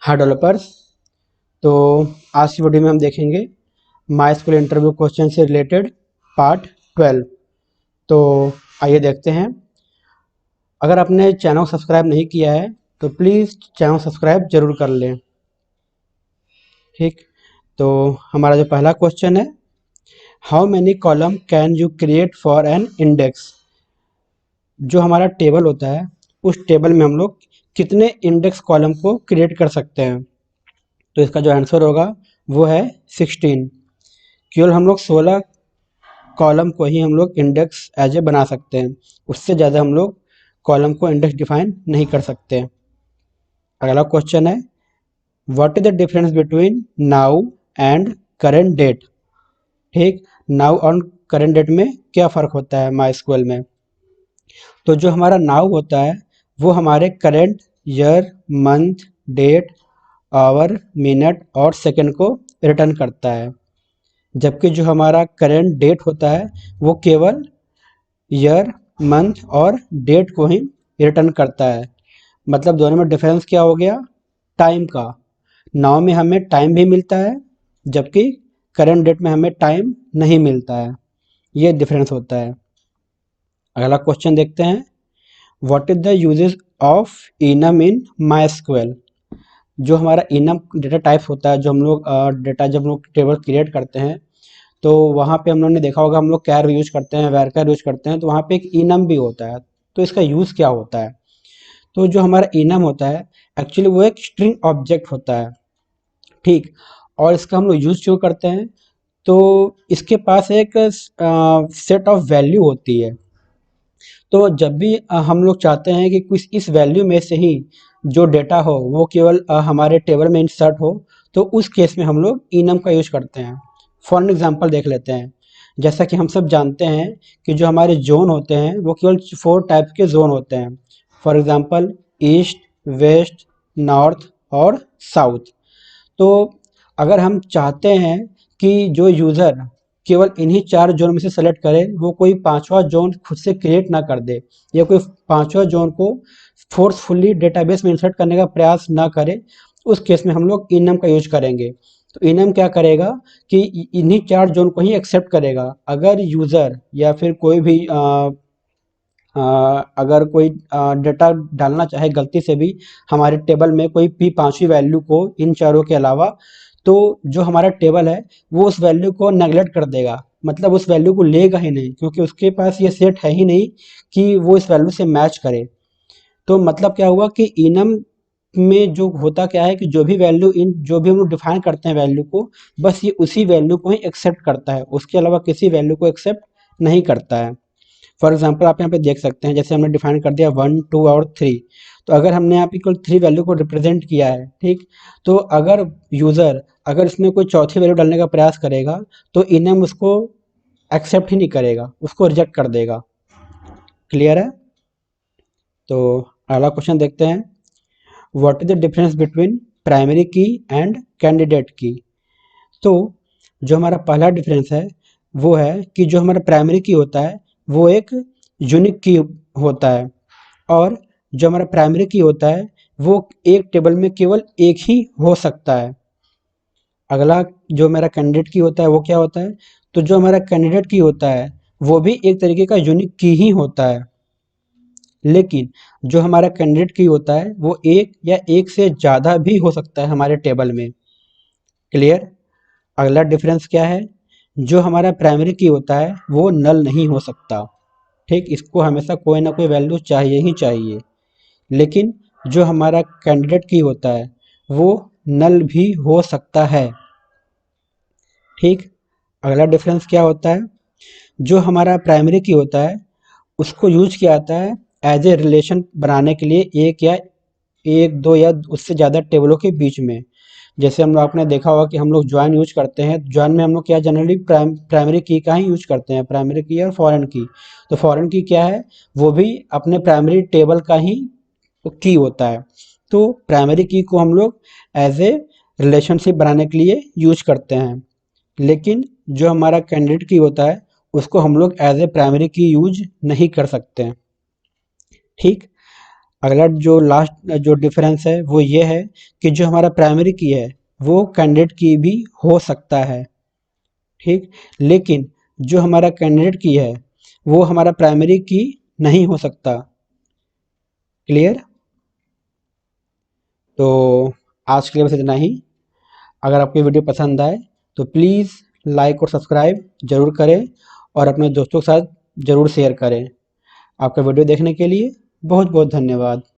हाय developers. तो आज की वीडियो में हम देखेंगे माई इंटरव्यू क्वेश्चन से रिलेटेड पार्ट 12। तो आइए देखते हैं। अगर आपने चैनल सब्सक्राइब नहीं किया है तो प्लीज़ चैनल सब्सक्राइब जरूर कर लें। ठीक, तो हमारा जो पहला क्वेश्चन है, how many column can you create for an index. जो हमारा टेबल होता है उस टेबल में हम लोग कितने इंडेक्स कॉलम को क्रिएट कर सकते हैं। तो इसका जो आंसर होगा वो है 16। केवल हम लोग 16 कॉलम को ही हम लोग इंडेक्स एज ए बना सकते हैं, उससे ज़्यादा हम लोग कॉलम को इंडेक्स डिफाइन नहीं कर सकते। अगला क्वेश्चन है, what is the difference between now and current date. ठीक, नाउ और करेंट डेट में क्या फ़र्क होता है माई में। तो जो हमारा नाउ होता है वो हमारे current year, month, date, hour, minute और सेकंड को रिटर्न करता है, जबकि जो हमारा करेंट डेट होता है वो केवल ईयर, मंथ और डेट को ही रिटर्न करता है। मतलब दोनों में डिफरेंस क्या हो गया, टाइम का। नाउ में हमें टाइम भी मिलता है जबकि करेंट डेट में हमें टाइम नहीं मिलता है। ये डिफरेंस होता है। अगला क्वेश्चन देखते हैं, what is the uses of enum in my. जो हमारा इनम डेटा टाइप्स होता है, जो हम लोग डेटा जब हम लोग टेबल क्रिएट करते हैं तो वहाँ पे हम लोगों ने देखा होगा हम लोग कैर यूज करते हैं, वैरकर यूज करते हैं, तो वहाँ पे एक इनम भी होता है। तो इसका यूज़ क्या होता है। तो जो हमारा इनम होता है एक्चुअली वो एक स्ट्रिंग ऑब्जेक्ट होता है। ठीक, और इसका हम लोग यूज़ क्यों करते हैं, तो इसके पास एक सेट ऑफ वैल्यू होती है। तो जब भी हम लोग चाहते हैं कि कुछ इस वैल्यू में से ही जो डेटा हो वो केवल हमारे टेबल में इंसर्ट हो, तो उस केस में हम लोग इनम का यूज करते हैं। फॉर एन एग्जांपल देख लेते हैं। जैसा कि हम सब जानते हैं कि जो हमारे जोन होते हैं वो केवल 4 टाइप के जोन होते हैं। For example east, west, north और साउथ। तो अगर हम चाहते हैं कि जो यूज़र केवल इन्हीं 4 जोन में से सेलेक्ट करे, वो कोई पांचवा जोन खुद से क्रिएट ना कर दे या कोई पांचवा जोन को फोर्सफुली डेटाबेस में इंसर्ट करने का प्रयास ना करे, उस केस में हम लोग इनम का यूज करेंगे। तो इनम क्या करेगा कि इन्हीं 4 जोन को ही एक्सेप्ट करेगा। अगर यूज़र या फिर कोई भी अगर कोई डेटा डालना चाहे गलती से भी हमारे टेबल में कोई भी पांचवी वैल्यू को इन चारों के अलावा, तो जो हमारा टेबल है वो उस वैल्यू को नेगलेक्ट कर देगा। मतलब उस वैल्यू को लेगा ही नहीं, क्योंकि उसके पास ये सेट है ही नहीं कि वो इस वैल्यू से मैच करे। तो मतलब क्या हुआ कि इनम में जो होता क्या है कि जो भी वैल्यू इन जो भी हम लोग डिफाइन करते हैं वैल्यू को, बस ये उसी वैल्यू को ही एक्सेप्ट करता है, उसके अलावा किसी वैल्यू को एक्सेप्ट नहीं करता है। फॉर एग्जाम्पल आप यहाँ पे देख सकते हैं, जैसे हमने डिफाइन कर दिया 1, 2 और 3। तो अगर हमने यहाँ पे केवल 3 वैल्यू को रिप्रेजेंट किया है, ठीक, तो अगर यूज़र अगर इसमें कोई चौथी वैल्यू डालने का प्रयास करेगा तो इनम उसको एक्सेप्ट ही नहीं करेगा, उसको रिजेक्ट कर देगा। क्लियर है। तो अगला क्वेश्चन देखते हैं, what is the difference between primary की एंड कैंडिडेट की। तो जो हमारा पहला डिफरेंस है वो है कि जो हमारा प्राइमरी की होता है वो एक यूनिक की होता है, और जो हमारा प्राइमरी की होता है वो एक टेबल में केवल एक ही हो सकता है। अगला जो मेरा कैंडिडेट की होता है वो क्या होता है, तो जो हमारा कैंडिडेट की होता है वो भी एक तरीके का यूनिक की ही होता है, लेकिन जो हमारा कैंडिडेट की होता है वो एक या एक से ज़्यादा भी हो सकता है हमारे टेबल में। क्लियर। अगला डिफरेंस क्या है, जो हमारा प्राइमरी की होता है वो नल नहीं हो सकता। ठीक, इसको हमेशा कोई ना कोई वैल्यू चाहिए ही चाहिए, लेकिन जो हमारा कैंडिडेट की होता है वो नल भी हो सकता है। ठीक, अगला डिफरेंस क्या होता है, जो हमारा प्राइमरी की होता है उसको यूज किया जाता है एज ए रिलेशन बनाने के लिए एक या एक दो या उससे ज़्यादा टेबलों के बीच में। जैसे हम लोग आपने देखा होगा कि हम लोग ज्वाइन यूज करते हैं, ज्वाइन में हम लोग क्या जनरली प्राइमरी की का ही यूज करते हैं, प्राइमरी की और फॉरेन की। तो फॉरेन की क्या है, वो भी अपने प्राइमरी टेबल का ही की होता है। तो प्राइमरी की को हम लोग एज ए रिलेशनशिप बनाने के लिए यूज करते हैं, लेकिन जो हमारा कैंडिडेट की होता है उसको हम लोग एज ए प्राइमरी की यूज नहीं कर सकते हैं। ठीक, अगला जो लास्ट जो डिफरेंस है वो ये है कि जो हमारा प्राइमरी की है वो कैंडिडेट की भी हो सकता है, ठीक, लेकिन जो हमारा कैंडिडेट की है वो हमारा प्राइमरी की नहीं हो सकता। क्लियर? तो आज के लिए बस इतना ही। अगर आपको वीडियो पसंद आए तो प्लीज़ लाइक और सब्सक्राइब ज़रूर करें और अपने दोस्तों के साथ ज़रूर शेयर करें। आपका वीडियो देखने के लिए बहुत बहुत धन्यवाद।